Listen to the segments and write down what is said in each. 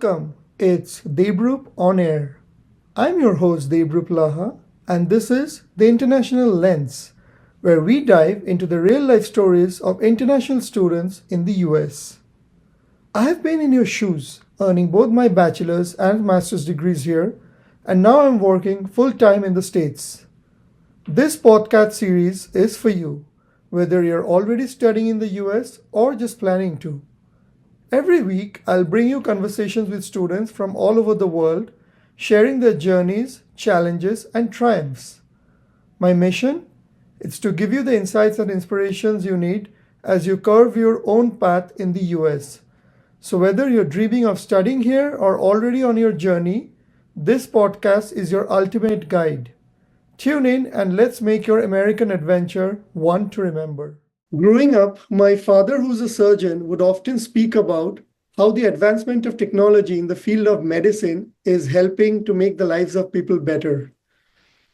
Welcome. It's Debrup on Air. I'm your host Debrup Laha, and this is The International Lens, where we dive into the real life stories of international students in the US. I have been in your shoes, earning both my bachelor's and master's degrees here, and now I'm working full time in the States. This podcast series is for you, whether you're already studying in the US or just planning to. Every week, I'll bring you conversations with students from all over the world, sharing their journeys, challenges, and triumphs. My mission? It's to give you the insights and inspirations you need as you carve your own path in the US. So, whether you're dreaming of studying here or already on your journey, this podcast is your ultimate guide. Tune in and let's make your American adventure one to remember. Growing up, my father, who's a surgeon, would often speak about how the advancement of technology in the field of medicine is helping to make the lives of people better.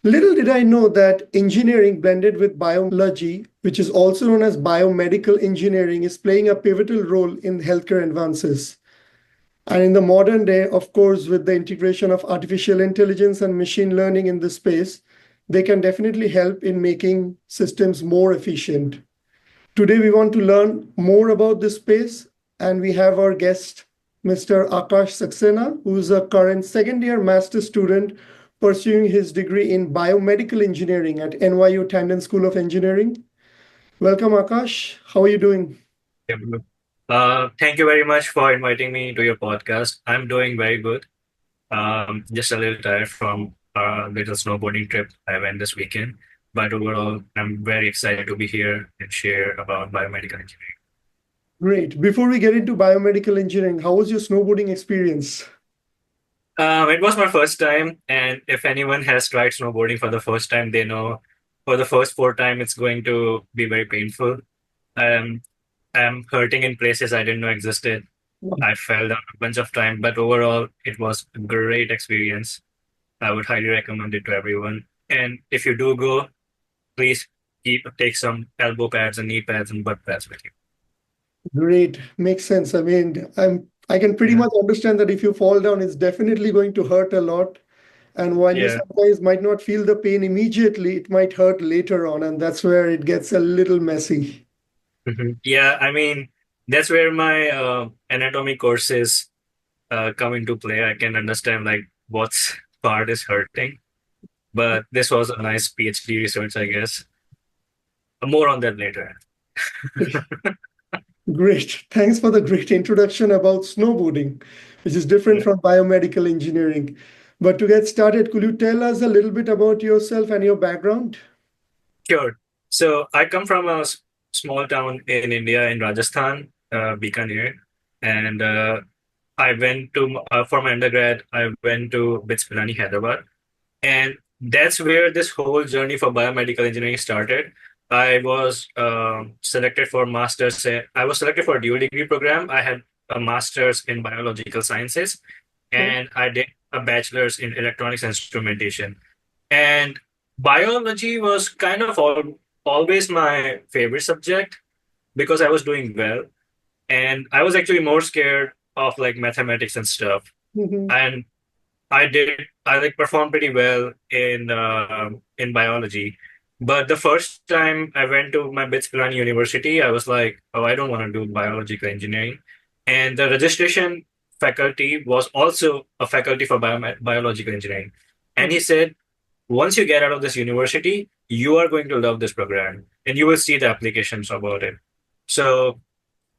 Little did I know that engineering blended with biology, which is also known as biomedical engineering, is playing a pivotal role in healthcare advances. And in the modern day, of course, with the integration of artificial intelligence and machine learning in this space, they can definitely help in making systems more efficient. Today, we want to learn more about this space, and we have our guest, Mr. Akaash Saxena, who is a current second year master's student pursuing his degree in biomedical engineering at NYU Tandon School of Engineering. Welcome, Akaash. How are you doing? Yeah, bro. Thank you very much for inviting me to your podcast. I'm doing very good. Just a little tired from a little snowboarding trip I went this weekend. But overall, I'm very excited to be here and share about biomedical engineering. Great. Before we get into biomedical engineering, how was your snowboarding experience? It was my first time, and if anyone has tried snowboarding for the first time, they know for the first four times it's going to be very painful. Um, I'm hurting in places I didn't know existed. I fell down a bunch of times, but overall, it was a great experience. I would highly recommend it to everyone. And if you do go, please take some elbow pads and knee pads and butt pads with you. Great. Makes sense. I can pretty Yeah, much understand that if you fall down, it's definitely going to hurt a lot. And while you yeah, sometimes might not feel the pain immediately, it might hurt later on, and that's where it gets a little messy. yeah. I mean, that's where my anatomy courses come into play. I can understand like what's part is hurting, but this was a nice PhD research, I guess. More on that later. Great. Thanks for the great introduction about snowboarding, which is different Yeah, from biomedical engineering. But to get started, could you tell us a little bit about yourself and your background? sure. So I come from a small town in India, in Rajasthan, Bikaner, and I went to for my undergrad. I went to BITS Pilani, Hyderabad, and that's where this whole journey for biomedical engineering started. I was selected for masters. I was selected for a dual degree program. I had a master's in biological sciences, Oh, and I did a bachelor's in electronics and instrumentation. And biology was kind of always my favorite subject because I was doing well, and I was actually more scared of like mathematics and stuff. mhm. And I like performed pretty well in biology. But the first time I went to my BITS Pilani University, I was like, oh, I don't want to do biological engineering. And the registration faculty was also a faculty for biological engineering. And he said, once you get out of this university, you are going to love this program and you will see the applications about it. So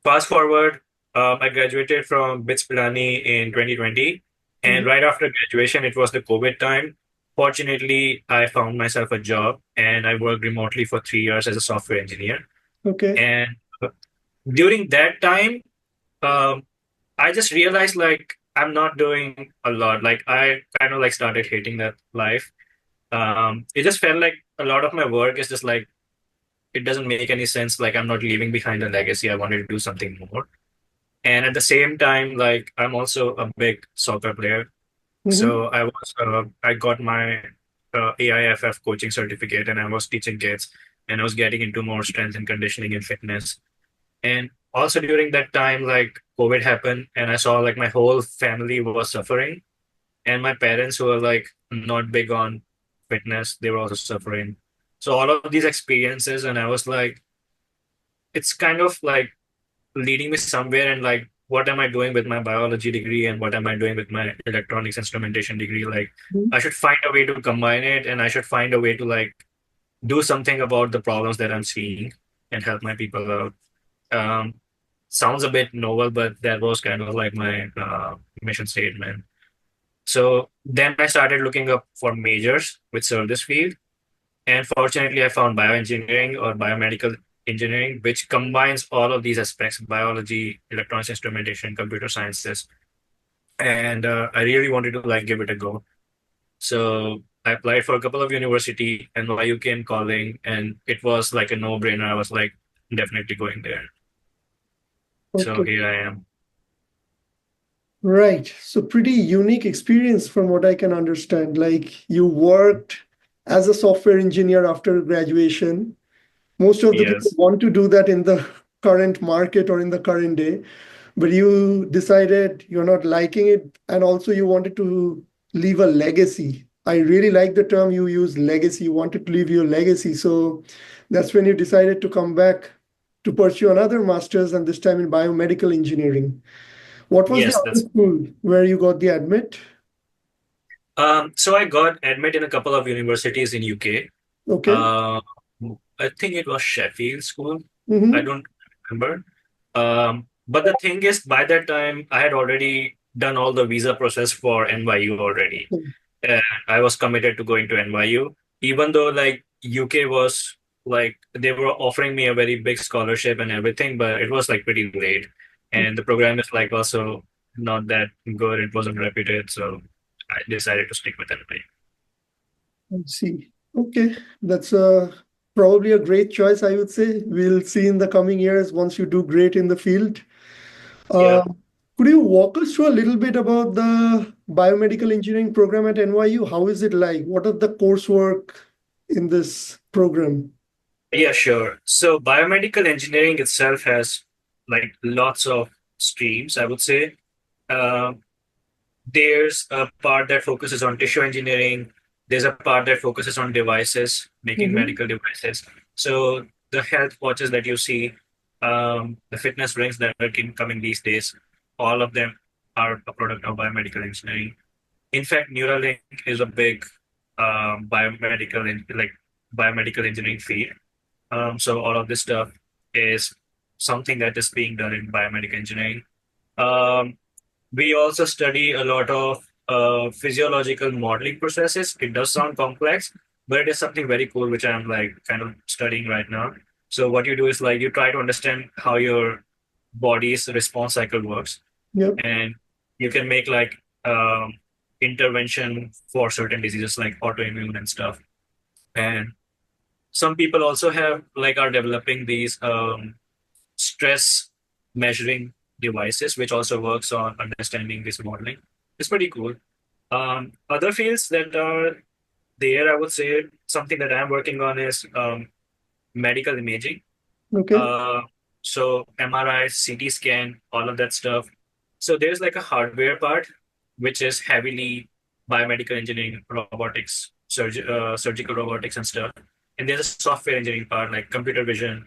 fast forward, I graduated from BITS Pilani in 2020. And Mhm. right after graduation, it was the COVID time. Fortunately, I found myself a job and I worked remotely for 3 years as a software engineer. Okay. And during that time, um, I just realized like I'm not doing a lot. Like I kind of like started hating that life. It just felt like a lot of my work is just like it doesn't make any sense. Like I'm not leaving behind a legacy. I wanted to do something more. And at the same time, like I'm also a big soccer player. Mhm. So I got my AIFF coaching certificate and I was teaching kids and I was getting into more strength and conditioning and fitness. And also during that time, like COVID happened, and I saw like my whole family was suffering, and my parents who were like not big on fitness, they were also suffering. So all of these experiences, and I was like, it's kind of like leading me somewhere, and like, what am I doing with my biology degree, and what am I doing with my electronics instrumentation degree? Like, Mhm. I should find a way to combine it, and I should find a way to like do something about the problems that I'm seeing and help my people out. Um, Sounds a bit novel, but that was kind of like my mission statement. So then I started looking up for majors which serve this field. And fortunately, I found bioengineering or biomedical engineering, which combines all of these aspects, biology, electronics instrumentation, computer sciences. And I really wanted to like give it a go. So I applied for a couple of university, NYU came calling, and it was like a no-brainer. I was like, definitely going there. So Okay. here I am. Right. So pretty unique experience from what I can understand. Like you worked as a software engineer after graduation. Most of the people Yes. want to do that in the current market or in the current day, but you decided you're not liking it, and also you wanted to leave a legacy. I really like the term you use, legacy. You wanted to leave your legacy. So that's when you decided to come back to pursue another master's, and this time in biomedical engineering. What was the Yes, other that's school where you got the admit? so I got admit in a couple of universities in UK. Okay. Uh, I think it was Sheffield School. I Mm-hmm. don't remember. But the thing is, by that time, I had already done all the visa process for NYU already. And I was committed to going to NYU, even though like UK was like they were offering me a very big scholarship and everything, but it was like pretty late. And the program is like also not that good. It wasn't reputed, so I decided to stick with NYU. Let's see. Okay, that's probably a great choice, I would say. We'll see in the coming years once you do great in the field. Uh, Yeah. could you walk us through a little bit about the biomedical engineering program at NYU? How is it like? What are the coursework in this program? Yeah, sure. So biomedical engineering itself has like lots of streams, I would say. Um, there's a part that focuses on tissue engineering. There's a part that focuses on devices, making Mm-hmm. medical devices. So the health watches that you see, the fitness rings that are coming these days, all of them are a product of biomedical engineering. In fact, Neuralink is a big like biomedical engineering field. So all of this stuff is something that is being done in biomedical engineering. Um, we also study a lot of physiological modeling processes. It does sound complex, but it is something very cool, which I'm like kind of studying right now. So what you do is like you try to understand how your body's response cycle works, Yep. and you can make like intervention for certain diseases like autoimmune and stuff. And some people also have like are developing these stress measuring devices, which also works on understanding this modeling. It's pretty cool. Other fields that are there, I would say something that I'm working on is medical imaging. Okay. Uh, so MRI, CT scan, all of that stuff. So there's like a hardware part, which is heavily biomedical engineering, robotics, surgical robotics and stuff. And there's a software engineering part, like computer vision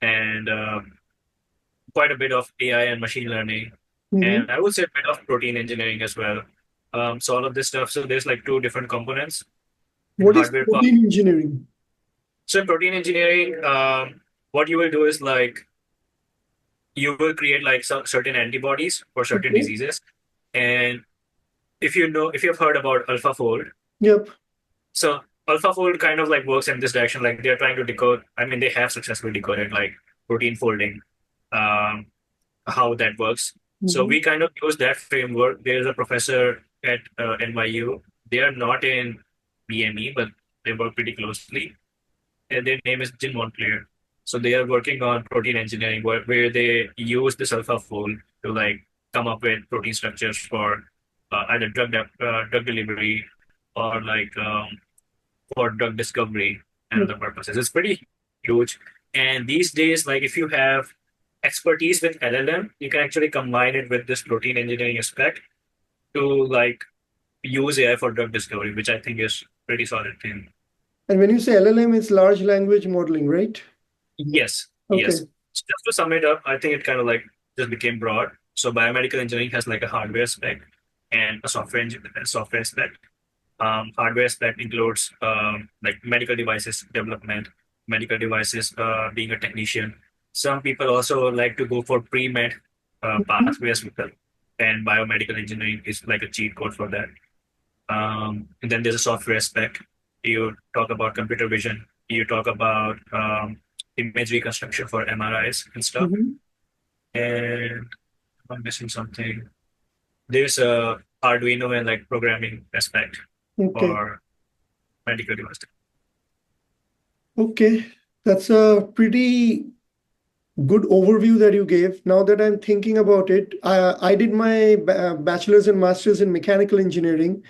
and quite a bit of AI and machine learning, Mm-hmm. and I would say a bit of protein engineering as well. So all of this stuff. So there's like two different components in What is hardware part. protein engineering? So in protein engineering, what you will do is like you will create like some certain antibodies for certain Okay. diseases. And if you've heard about AlphaFold, Yep. so AlphaFold kind of like works in this direction. Like they're trying to decode. I mean, they have successfully decoded like protein folding. Um, how that works. So Mm-hmm. we kind of use that framework. There's a professor at NYU. They are not in BME, but they work pretty closely. And their name is Jim Montclair. So they are working on protein engineering, where they use this AlphaFold to like come up with protein structures for either drug delivery or like for drug discovery and Yep. other purposes. It's pretty huge. And these days, like if you have expertise with LLM, you can actually combine it with this protein engineering aspect to like use AI for drug discovery, which I think is pretty solid thing. And when you say LLM, it's large language modeling, right? Yes, yes. Okay. So just to sum it up, I think it kind of like just became broad. So biomedical engineering has like a hardware spec and a software spec. Hardware spec includes like medical devices development, medical devices being a technician. Some people also like to go for pre-med Mhm. pathways with it, and biomedical engineering is like a cheat code for that. And then there's a software spec. You talk about computer vision. You talk about image reconstruction for MRIs and stuff. Mhm. And I'm missing something. There's a Arduino and like programming aspect Okay. for medical devices. Okay. That's a pretty good overview that you gave. Now that I'm thinking about it, I did my bachelor's and master's in mechanical engineering.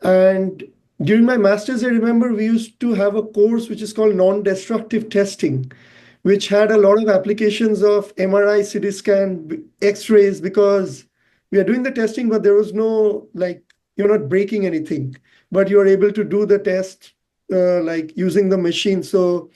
And during my master's, I remember we used to have a course which is called non-destructive testing, which had a lot of applications of MRI, CT scan, X-rays, because we are doing the testing, but there was no, like, you're not breaking anything, but you're able to do the test like using the machine. So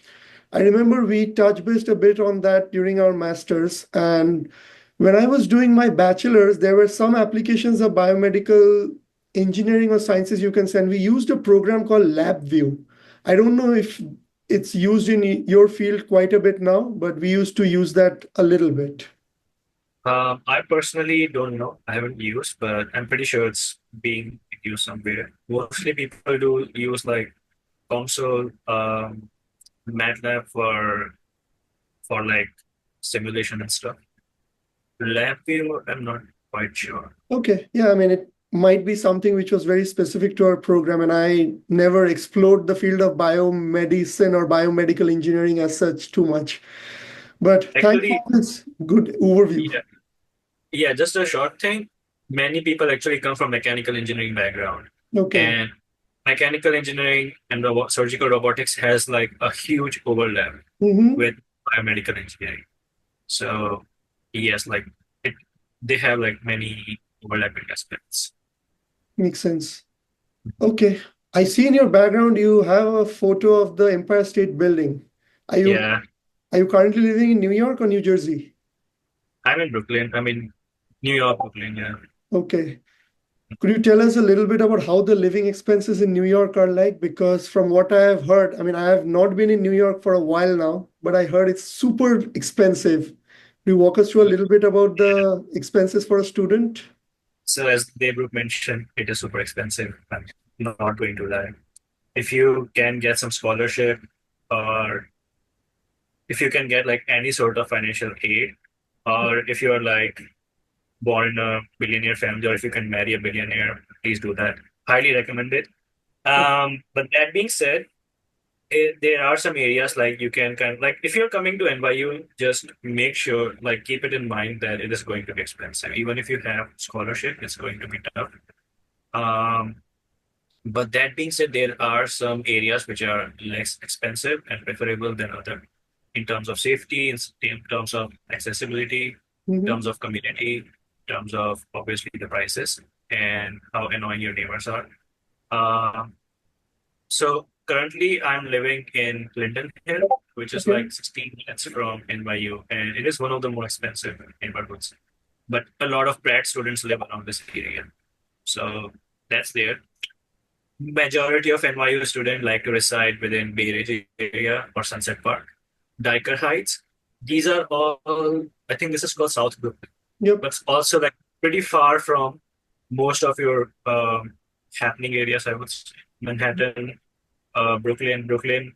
I remember we touch based a bit on that during our masters. And when I was doing my bachelor's, there were some applications of biomedical engineering or sciences you can send. We used a program called LabVIEW. I don't know if it's used in your field quite a bit now, but we used to use that a little bit. I personally don't know. I haven't used, but I'm pretty sure it's being used somewhere. Mostly people do use like console, MATLAB for like simulation and stuff. LabVIEW, I'm not quite sure. Okay. Yeah, I mean, it might be something which was very specific to our program, and I never explored the field of biomedicine or biomedical engineering as such too much. But thanks for Actually, this good overview. yeah, yeah. Just a short thing. Many people actually come from mechanical engineering background, Okay. and mechanical engineering and surgical robotics has like a huge overlap Mm-hmm. with biomedical engineering. So yes, like it, they have like many overlapping aspects. Makes sense. Okay. I see in your background you have a photo of the Empire State Building. Are you Yeah, are you currently living in New York or New Jersey? I'm in Brooklyn. I mean, New York, Brooklyn. Yeah. Okay. Could you tell us a little bit about how the living expenses in New York are like? Because from what I have heard, I mean, I have not been in New York for a while now, but I heard it's super expensive. Do you walk us through a little bit about the expenses for a student? So as Debruk mentioned, it is super expensive. I'm not going to lie. If you can get some scholarship or if you can get like any sort of financial aid, or if you're like born in a billionaire family, or if you can marry a billionaire, please do that. Highly recommend it. But that being said, there are some areas like you can kind of like if you're coming to NYU, just make sure like keep it in mind that it is going to be expensive. Even if you have scholarship, it's going to be tough. Um, but that being said, there are some areas which are less expensive and preferable than other in terms of safety, in terms of accessibility, in Mhm. terms of community, in terms of obviously the prices and how annoying your neighbors are. Um, so currently, I'm living in Clinton Hill, which is Okay. like 16 minutes from NYU, and it is one of the more expensive neighborhoods. But a lot of grad students live around this area, so that's there. Majority of NYU students like to reside within Bay Ridge area or Sunset Park, Diker Heights. These are all, I think this is called South Brooklyn, Yep. but it's also like pretty far from most of your happening areas. I would say Manhattan, in Brooklyn,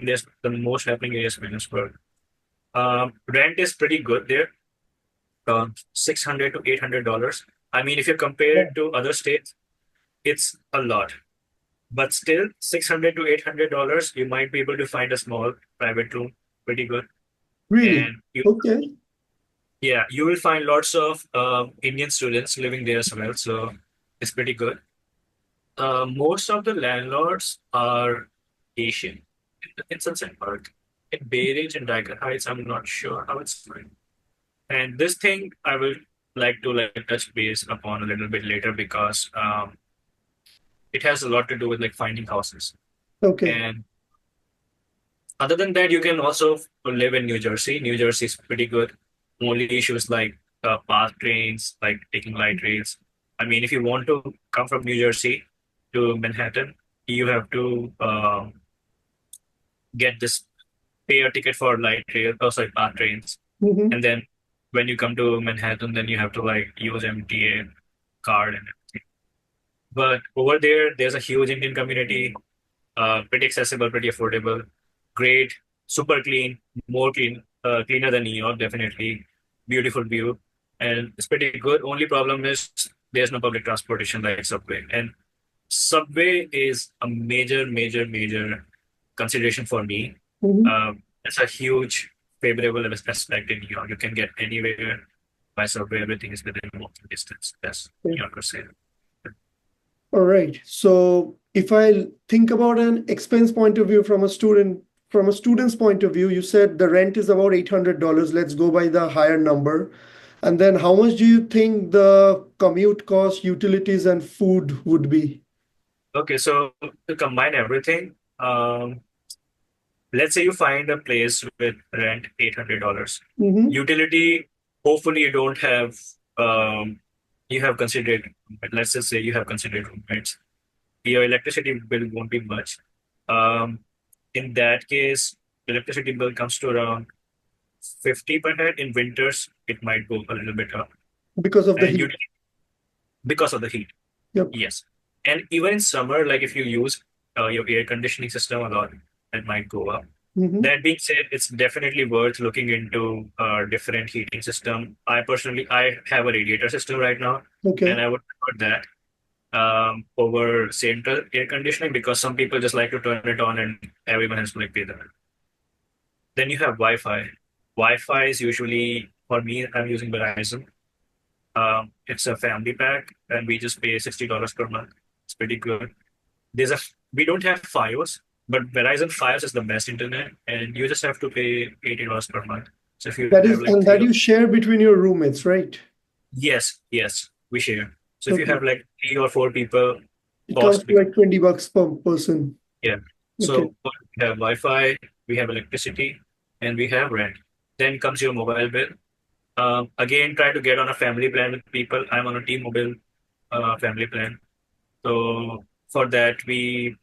there's the most happening areas Williamsburg. Rent is pretty good there, $600 to $800. I mean, if you compare Yeah. it to other states, it's a lot. But still, $600 to $800, you might be able to find a small private room, pretty good. Really? And you, Okay. yeah, you will find lots of Indian students living there as well, so it's pretty good. Most of the landlords are Asian in Sunset Park. In Bay Ridge and Diker Heights, I'm not sure how it's going. And this thing I will like to like touch base upon a little bit later because it has a lot to do with like finding houses. Okay. And other than that, you can also live in New Jersey. New Jersey is pretty good. Only issues like path trains, like taking light rails. I mean, if you want to come from New Jersey to Manhattan, you have to get this pay a ticket for light rail, oh sorry, path trains, Mm-hmm. and then when you come to Manhattan, then you have to like use MTA card and everything. But over there, there's a huge Indian community, pretty accessible, pretty affordable, great, super clean, more cleaner than New York, definitely. Beautiful view, and it's pretty good. Only problem is there's no public transportation like subway, and subway is a major, major, major consideration for me. Mm-hmm. It's a huge favorable aspect in New York. You can get anywhere by subway. Everything is within walking distance. That's New Okay. Yorkers say. All right. So if I think about an expense point of view from a student's point of view, you said the rent is about $800. Let's go by the higher number. And then how much do you think the commute cost, utilities, and food would be? Okay, so to combine everything, let's say you find a place with rent $800. Mm-hmm. Utility, hopefully you don't have, you have considered, let's just say you have considered roommates. Your electricity bill won't be much. Um, in that case, electricity bill comes to around 50 per head. In winters, it might go a little bit up. Because of the And heat. you, because of the heat, Yep. yes. And even in summer, like if you use your air conditioning system a lot, it might go up. Mm-hmm. That being said, it's definitely worth looking into a different heating system. I have a radiator system right now, and Okay. I would prefer that over central air conditioning because some people just like to turn it on and everyone has to like pay the bill. Then you have Wi-Fi. Wi-Fi is usually for me. I'm using Verizon. It's a family pack, and we just pay $60 per month. It's pretty good. There's a we don't have Fios, but Verizon Fios is the best internet, and you just have to pay $80 per month. So if you That have is, like and three that of you share between your roommates, right? yes, yes, we share. So if you Okay. have like 3 or 4 people, It comes cost to like 20 bucks per person. yeah. Okay. So we have Wi-Fi, we have electricity, and we have rent. Then comes your mobile bill. Again, try to get on a family plan with people. I'm on a T-Mobile family plan. So for that, I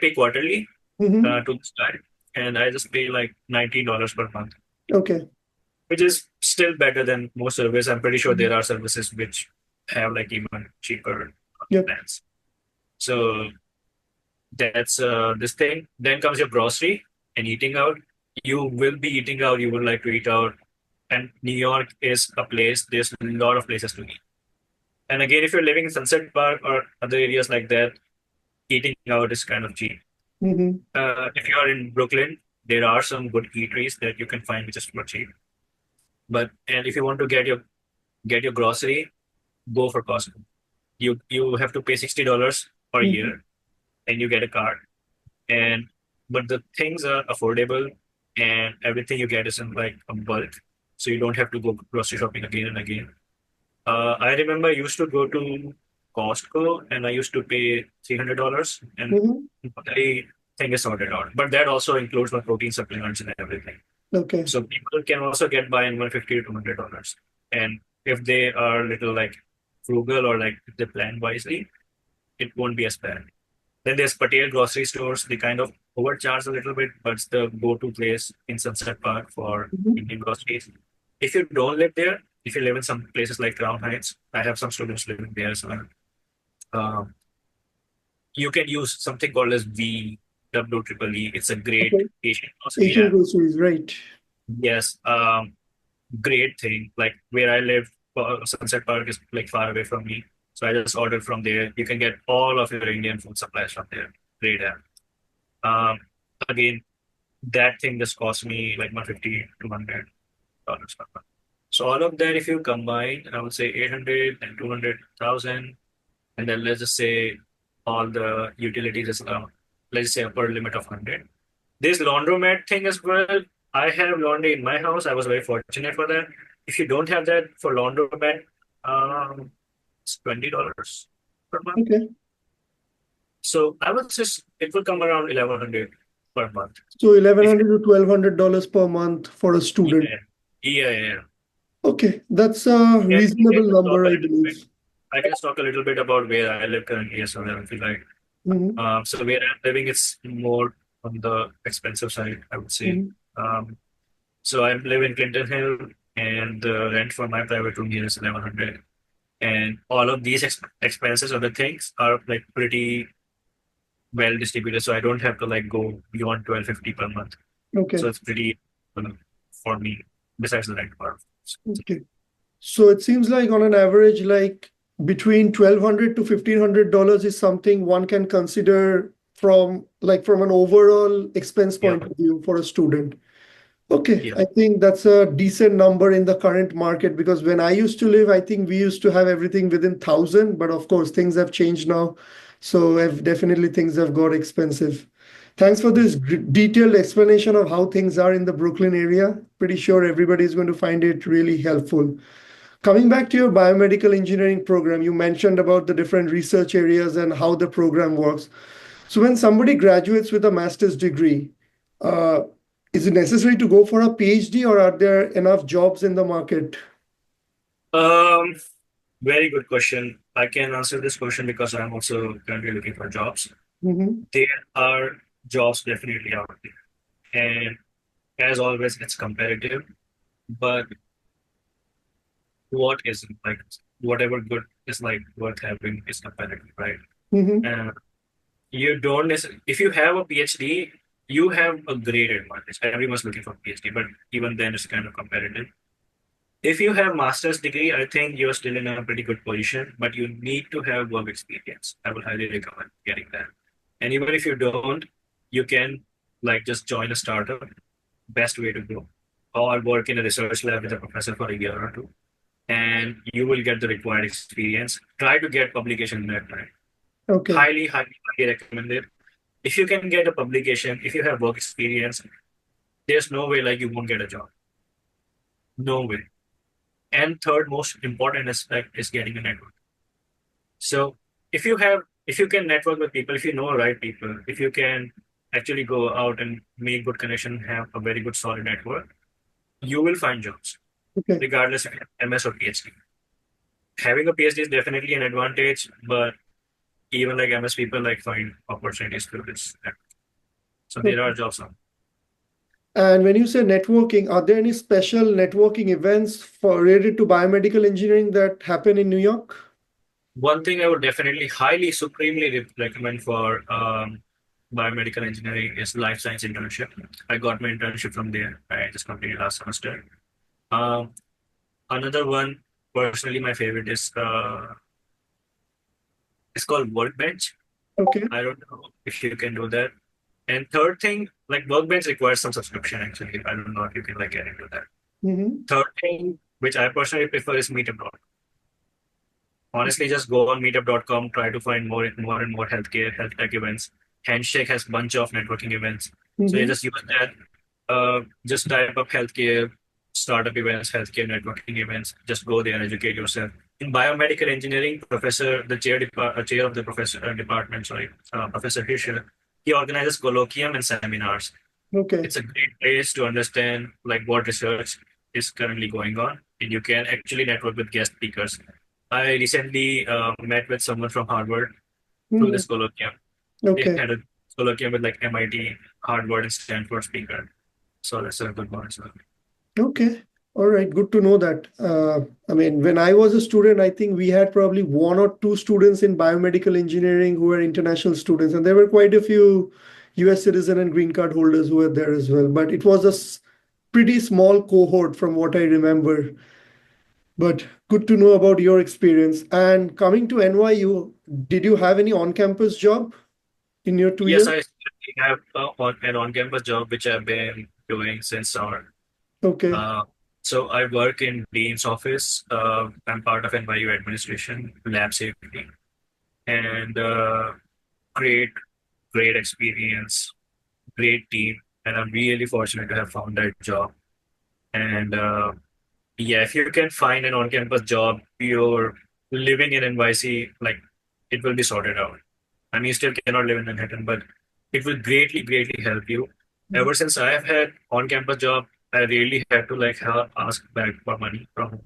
pay quarterly Mm-hmm. to this guy, and I just pay like $19 per month, Okay. which is still better than most services. I'm pretty sure there are services which have like even cheaper Yep. plans. So that's this thing. Then comes your grocery and eating out. You will be eating out. You would like to eat out, and New York is a place. There's a lot of places to eat. And again, if you're living in Sunset Park or other areas like that, eating out is kind of cheap. Mm-hmm. If you are in Brooklyn, there are some good eateries that you can find which is super cheap. But and if you want to get your grocery, go for Costco. You have to pay $60 per Mm-hmm. year and you get a card. And but the things are affordable and everything you get is in like a bulk. So you don't have to go grocery shopping again and again. I remember I used to go to Costco and I used to pay $300 and Mm-hmm. I think it's sorted out. But that also includes my protein supplements and everything. Okay. So people can also get by in 150 to $200. And if they are little like frugal or like if they plan wisely, it won't be as bad. Then there's Patel grocery stores. They kind of overcharge a little bit, but it's the go-to place in Sunset Park for Mm-hmm. Indian groceries. If you don't live there, if you live in some places like Crown Heights, I have some students living there as well. Um, you can use something called as VWEE. It's a great Okay. Asian grocery Asian app. groceries, right? Yes, great thing. Like where I live, Sunset Park is like far away from me. So I just ordered from there. You can get all of your Indian food supplies from there. Great app. Um, again, that thing just cost me like 150 to $200 per month. So all of that, if you combine, I would say 800 and 200,000, and then let's just say all the utilities is let's say upper limit of 100. This laundromat thing as well. I have laundry in my house. I was very fortunate for that. if you don't have that for laundromat, it's $20 per month. Okay. So I would just it will come around 1,100 per month. So eleven If hundred to $1,200 per month for a student. yeah, yeah. Okay, that's a Yeah, I reasonable can talk number, a I little bit. believe. I can talk a little bit about where I live currently as well, if you like. Hmm. So where I'm living, it's more on the expensive side, I would say. Hmm. Um, so I live in Clinton Hill, and the rent for my private room here is 1,100. And all of these expenses, other things, are like pretty well distributed. So I don't have to like go beyond 1,250 per month. So Okay. it's pretty for me. Besides the rent part. Okay. So it seems like on an average, like between 1,200 to $1,500 is something one can consider from an overall expense Yeah, point of view for a student. Okay, yeah, I think that's a decent number in the current market because when I used to live, I think we used to have everything within 1,000, but of course things have changed now. So definitely things have got expensive. Thanks for this detailed explanation of how things are in the Brooklyn area. Pretty sure everybody is going to find it really helpful. Coming back to your biomedical engineering program, you mentioned about the different research areas and how the program works. So when somebody graduates with a master's degree, uh, is it necessary to go for a PhD or are there enough jobs in the market? Um, very good question. I can answer this question because I'm also currently looking for jobs. Hmm. There are jobs definitely out there, and as always, it's competitive. But what isn't like whatever good is like worth having is competitive, right? Hmm. And you don't necessarily, if you have a PhD, you have a great advantage. Everyone's looking for PhD, but even then, it's kind of competitive. If you have master's degree, I think you're still in a pretty good position, but you need to have work experience. I would highly recommend getting that. And even if you don't, you can like just join a startup, best way to go, or work in a research lab with a professor for a year or two, and you will get the required experience. Try to get publication in that time. Okay. Highly recommend it. If you can get a publication, if you have work experience, there's no way like you won't get a job. No way. And third most important aspect is getting a network. So if you can network with people, if you know right people, if you can actually go out and make good connection, have a very good solid network, you will find jobs, Okay. regardless if you have MS or PhD. Having a PhD is definitely an advantage, but even like MS people like find opportunities through this network. So there are Okay. jobs on. And when you say networking, are there any special networking events for related to biomedical engineering that happen in New York? One thing I would definitely highly, supremely recommend for biomedical engineering is life science internship. I got my internship from there. I just completed last semester. Um, Another one, personally, my favorite is it's called Workbench. Okay. I don't know if you can do that. And third thing, like Workbench requires some subscription actually. I don't know if you can like get into that. Hmm. Third thing, which I personally prefer, is Meetup. Honestly, just go on meetup.com, try to find more and more healthcare, health tech events. Handshake has bunch of networking events. So you Hmm. just use that. Just type up healthcare, startup events, healthcare networking events. Just go there and educate yourself. In biomedical engineering, chair of the professor department, sorry, Professor Fisher, he organizes colloquium and seminars. Okay. It's a great place to understand like what research is currently going on, and you can actually network with guest speakers. I recently met with someone from Harvard through Hmm. this colloquium. They Okay. had a colloquium with like MIT, Harvard, and Stanford speaker. So that's a good one as well. Okay. All right. Good to know that. I mean, when I was a student, I think we had probably one or two students in biomedical engineering who were international students, and there were quite a few US citizen and green card holders who were there as well. But it was a pretty small cohort from what I remember. But good to know about your experience. And coming to NYU, did you have any on-campus job in your 2 years? Yes, I currently have an on-campus job which I've been doing since summer. Okay. Uh, so I work in Dean's office. I'm part of NYU administration, lab safety, and great, great experience, great team, and I'm really fortunate to have found that job. And yeah, if you can find an on-campus job, you're living in NYC, like it will be sorted out. I mean, you still cannot live in Manhattan, but it will greatly, greatly help you. Mhm. Ever since I have had on-campus job, I really had to like ask back for money from home.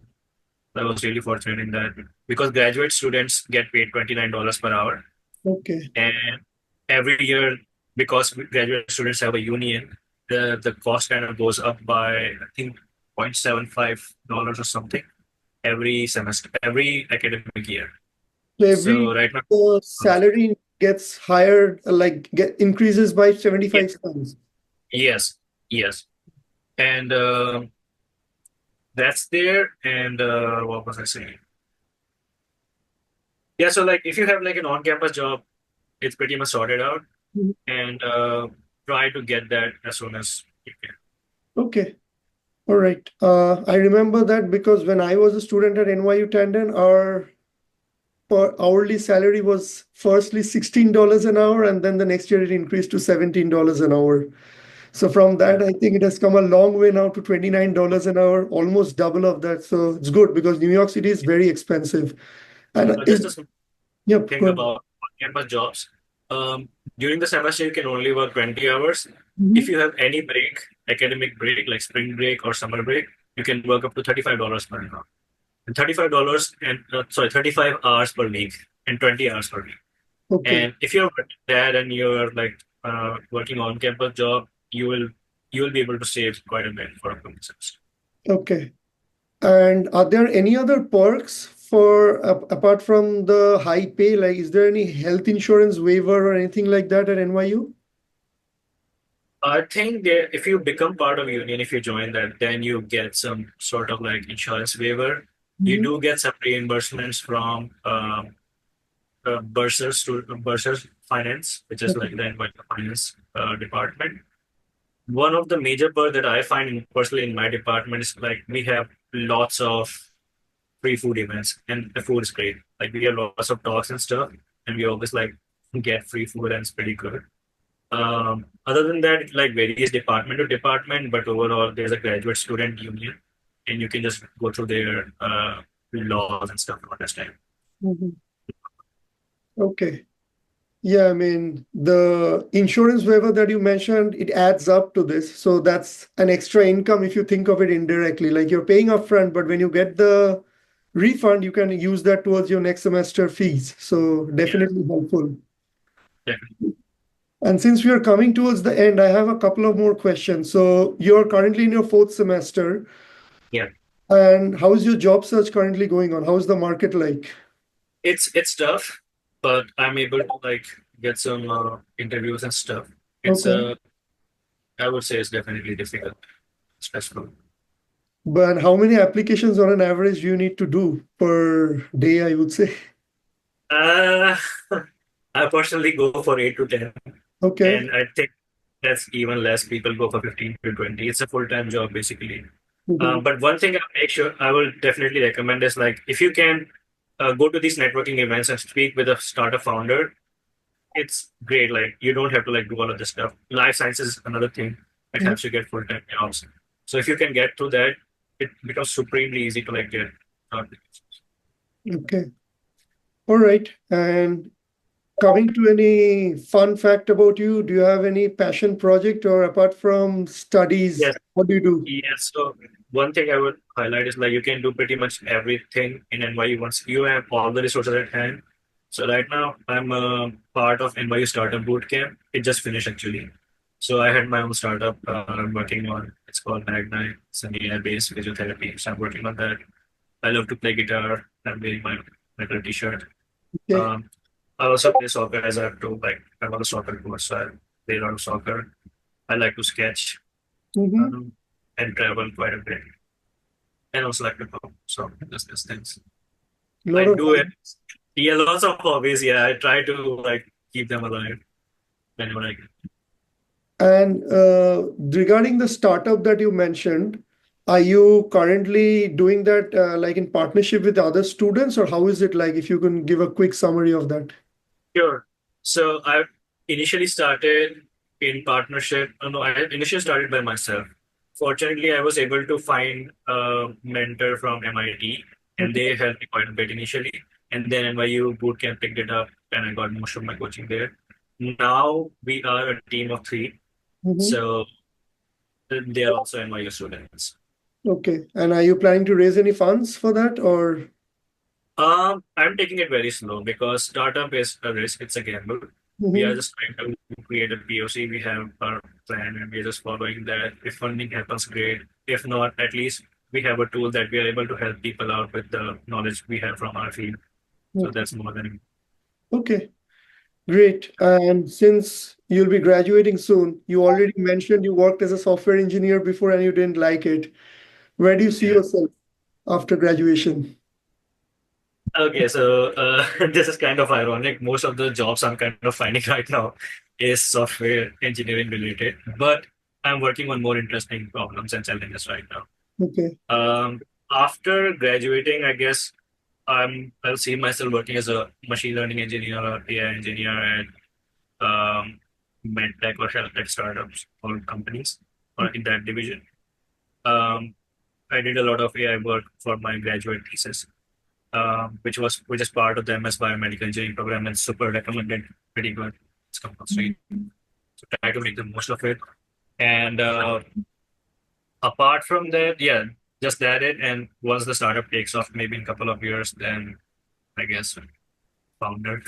I was really fortunate in that because graduate students get paid $29 per hour, Okay. and every year because graduate students have a union, the cost kind of goes up by I think $0.75 or something every semester, every academic year. So So every right now, salary gets higher, like get increases by yeah, 75 cents. yes, yes, and that's there. And what was I saying? Yeah, so like if you have like an on-campus job, it's pretty much sorted out, Mhm. and try to get that as soon as you can. Okay. All right. I remember that because when I was a student at NYU Tandon, our per hourly salary was firstly $16 an hour, and then the next year it increased to $17 an hour. So from Yeah, that, I think it has come a long way now to $29 an hour, almost double of that. So it's good because New York City is very expensive. And just a yep, thing go ahead. about on-campus jobs. Um, During the semester, you can only work 20 hours. If Mhm. you have any break, academic break, like spring break or summer break, you can work up to $35 per hour. And $35 and sorry, 35 hours per week and 20 hours per week. Okay, And if you're that and you're like working on campus job, you will be able to save quite a bit for a coming semester. okay. And are there any other perks for apart from the high pay? Like, is there any health insurance waiver or anything like that at NYU? I think that if you become part of union, if you join that, then you get some sort of like insurance waiver. You Mhm. do get some reimbursements from bursars finance, which is like Okay. the environmental finance department. One of the major perk that I find personally in my department is like we have lots of free food events, and the food is great. Like we have lots of talks and stuff, and we always like get free food, and it's pretty good. Other than that, it like varies department to department, but overall, there's a graduate student union, and you can just go through their laws and stuff to understand. Mhm. Okay. Yeah, I mean, the insurance waiver that you mentioned, it adds up to this. So that's an extra income if you think of it indirectly. Like you're paying upfront, but when you get the refund, you can use that towards your next semester fees. So Yeah, definitely helpful. definitely. And since we are coming towards the end, I have a couple of more questions. So you're currently in your fourth semester, Yeah, and how is your job search currently going on? How is the market like? it's tough, but I'm able to like get some interviews and stuff. It's Okay. I would say it's definitely difficult, stressful. But how many applications on an average do you need to do per day, I would say? Uh, I personally go for 8 to 10, Okay. and I think that's even less. People go for 15 to 20. It's a full-time job basically. Mhm. But one thing I will definitely recommend is like if you can go to these networking events and speak with a startup founder, it's great. Like you don't have to like do all of this stuff. Life sciences is another thing that Mhm. helps you get full-time jobs. So if you can get through that, it becomes supremely easy to like get. Uh, Okay. All right. And coming to any fun fact about you, do you have any passion project or apart from studies, yes, what do you do? yes. So one thing I would highlight is like you can do pretty much everything in NYU once you have all the resources at hand. So right now I'm a part of NYU Startup Bootcamp. It just finished actually. So I had my own startup I'm working on. It's called Magni. It's an AI-based physiotherapy. So I'm working on that. I love to play guitar. I'm wearing my metal t-shirt. Okay. Um, I also play soccer as I have to like I'm on a soccer course, so I play a lot of soccer. I like to sketch Mm-hmm. um, and travel quite a bit, and also like to cook. So just these things. A I lot of do it. Yeah, lots of hobbies. Yeah, I try to like keep them alive whenever I can. And regarding the startup that you mentioned, are you currently doing that like in partnership with other students, or how is it like? If you can give a quick summary of that. Sure. So I initially started in partnership. No, I initially started by myself. Fortunately, I was able to find a mentor from MIT, and Okay. they helped me quite a bit initially. And then NYU Bootcamp picked it up, and I got most of my coaching there. Now we are a team of three, Mhm. so they are also NYU students. Okay. And are you planning to raise any funds for that or? I'm taking it very slow because startup is a risk, it's a gamble. We are Mhm. just trying to create a POC. We have our plan and we're just following that. If funding happens, great. If not, at least we have a tool that we are able to help people out with the knowledge we have from our field. So Okay. that's more than Okay. Great. And since you'll be graduating soon, you already mentioned you worked as a software engineer before and you didn't like it. Where do you see yeah. yourself after graduation? Okay, so this is kind of ironic. Most of the jobs I'm kind of finding right now is software engineering related, but I'm working on more interesting problems and challenges right now. Okay. Um, After graduating, I guess I'll see myself working as a machine learning engineer or AI engineer at medtech or health tech startups or companies or in that division. Um, I did a lot of AI work for my graduate thesis, which is part of the MS Biomedical Engineering program and super recommended, pretty good. It's compulsory. So try to make the most of it. And apart from that, yeah, just that it. And once the startup takes off, maybe in a couple of years, then I guess founder,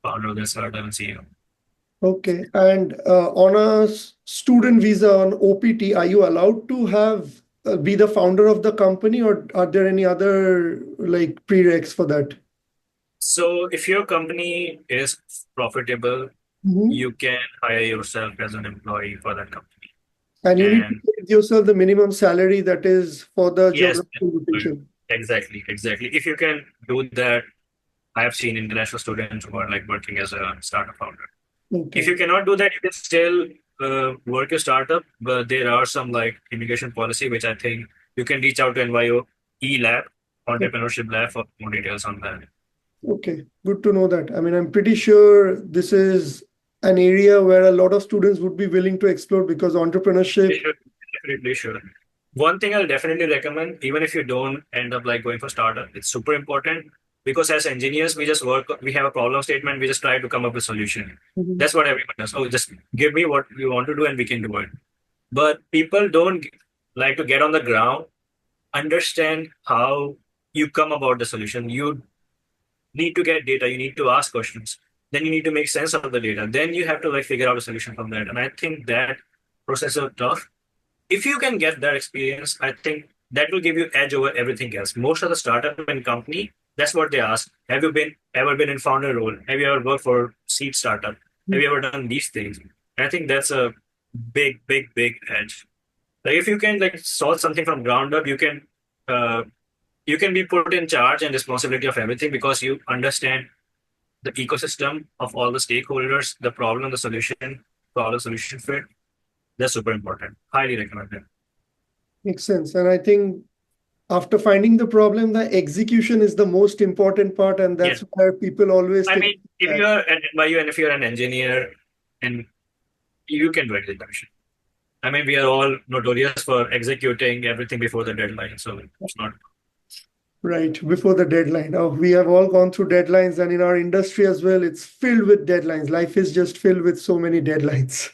founder of the startup and CEO. Okay. And on a student visa on OPT, are you allowed to have be the founder of the company or are there any other like prereqs for that? So if your company is profitable, Mhm. you can hire yourself as an employee for that company. And you need to And give yourself the minimum salary that is for the yes, geographical location. exactly, exactly. If you can do that, I have seen international students who are like working as a startup founder. If you Okay. cannot do that, you can still work your startup, but there are some like immigration policy, which I think you can reach out to NYU E-Lab, Entrepreneurship Lab for more details on that. Okay. Good to know that. I mean, I'm pretty sure this is an area where a lot of students would be willing to explore because They entrepreneurship. should, definitely should. One thing I'll definitely recommend, even if you don't end up like going for startup, it's super important because as engineers, we just work, we have a problem statement, we just try to come up with a solution. Mhm. That's what everyone does. Oh, just give me what you want to do and we can do it. But people don't like to get on the ground, understand how you come about the solution. You need to get data, you need to ask questions, then you need to make sense of the data. Then you have to like figure out a solution from that. And I think that process is tough. If you can get that experience, I think that will give you edge over everything else. Most of the startup and company, that's what they ask. Have you been ever been in founder role? Have you ever worked for seed startup? Have you ever done these things? And I think that's a big, big, big edge. Like if you can like solve something from ground up, uh, you can be put in charge and responsibility of everything because you understand the ecosystem of all the stakeholders, the problem, the solution, problem solution fit. That's super important. Highly recommended. Makes sense. And I think after finding the problem, the execution is the most important part, and Yeah. that's where people always I take mean, if back. you're an NYU and if you're an engineer and you can do execution. I mean, we are all notorious for executing everything before the deadline. So it's not. Right before the deadline. Oh, we have all gone through deadlines, and in our industry as well, it's filled with deadlines. Life is just filled with so many deadlines.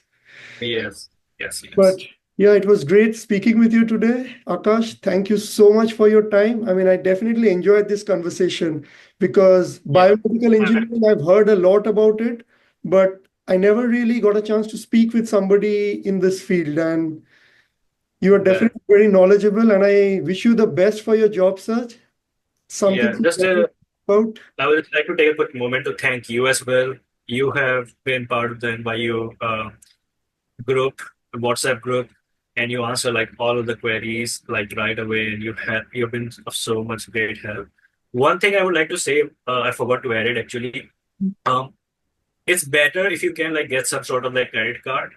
Yes. Yes. But Yes. yeah, it was great speaking with you today, Akash. Thank you so much for your time. I mean, I definitely enjoyed this conversation because Yeah. biomedical engineering, I've heard a lot about it, but I never really got a chance to speak with somebody in this field. And you are But definitely very knowledgeable, and I wish you the best for your job search. Something yeah, to just definitely think about. I would like to take a quick moment to thank you as well. You have been part of the NYU group, WhatsApp group, and you answer like all of the queries like right away, and you've been of so much great help. One thing I would like to say, I forgot to add it actually. Um, it's better if you can like get some sort of like credit card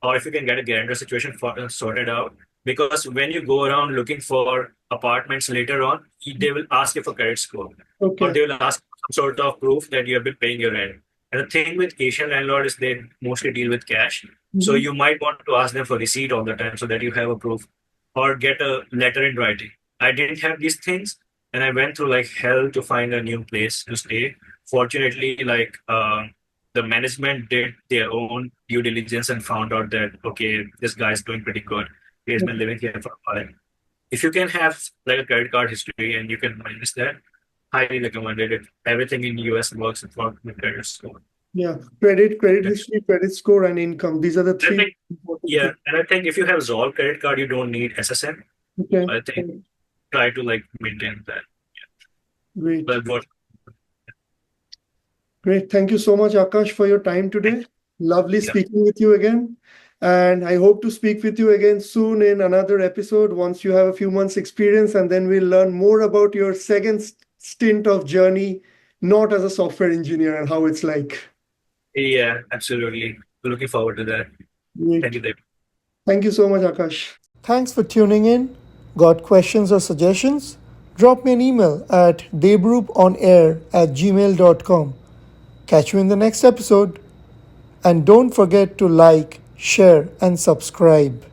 or if you can get a guarantor situation sorted out. Because when you go around looking for apartments later on, they will ask you for credit score or Okay. they will ask for some sort of proof that you have been paying your rent. And the thing with Asian landlord is they mostly deal with cash. So Mhm. you might want to ask them for receipt all the time so that you have a proof, or get a letter in writing. I didn't have these things, and I went through like hell to find a new place to stay. Fortunately, the management did their own due diligence and found out that okay, this guy's doing pretty good. He has been living here for a while. If you can have like a credit card history and you can manage that, highly recommended it. Everything in US works with credit score. Yeah, credit history, credit score, and income. These are the I three think, important yeah, things. and I think if you have Zoll credit card, you don't need SSN. Okay, I think try to like maintain that. great. But what? Great. Thank you so much, Akash, for your time today. Lovely Yeah, speaking with you again. And I hope to speak with you again soon in another episode once you have a few months' experience, and then we'll learn more about your second stint of journey, not as a software engineer, and how it's like. yeah, absolutely. Looking forward to that. Thank Great. you, Dave. Thank you so much, Akash. Thanks for tuning in. Got questions or suggestions? Drop me an email at daybrouponair@gmail.com. Catch you in the next episode. And don't forget to like, share, and subscribe.